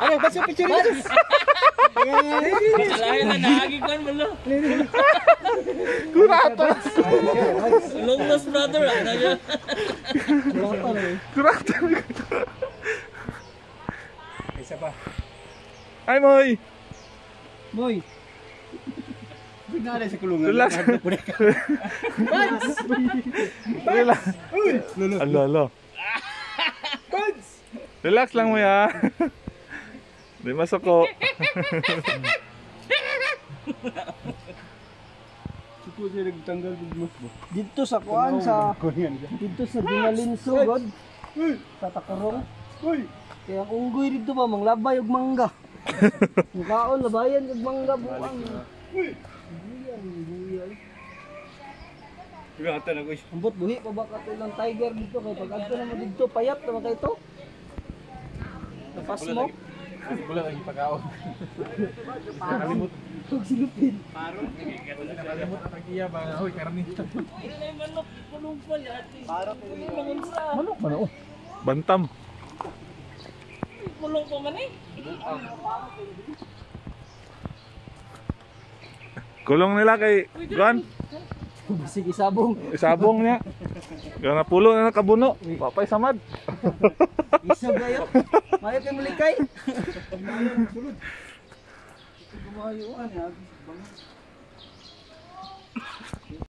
Ano, ba't sa picture ito? Lain na nahagikuan mo lo. Kuratas. Long lost brother ano yun? Kuratas. Isa pa. Ay, Moy. Boy. Bigla sa kulungan. Relax. Relax. Alala. Relax lang mo ya. Di masoko. Suko siya nagtanggal ng mas mo. Dito sa kuan sa dito sa Binalinso god. Sa Takarong. Kaya ang unggoy dito pa manglabay og mangga. Mukaon labayan og mangga buang. Tingatan ako. Ambot buhi pa ba kato ng tiger dito kay pag adto na mo dito payat na kay to. Tapas mo. Bulan lagi pagkaon. Huwag silupin. Nakalimot ang iya ba? Hoy, karni. Ito na yung manok, kulong pala at least. Manok man oh. Bantam. Kulong pa man eh. Kulong nila kay Juan. Sige sabong. Isabong niya. Kaya napulo na nakabuno. Papay samad. Isa gayo. Mayo kay mulikay. Gumayo ano.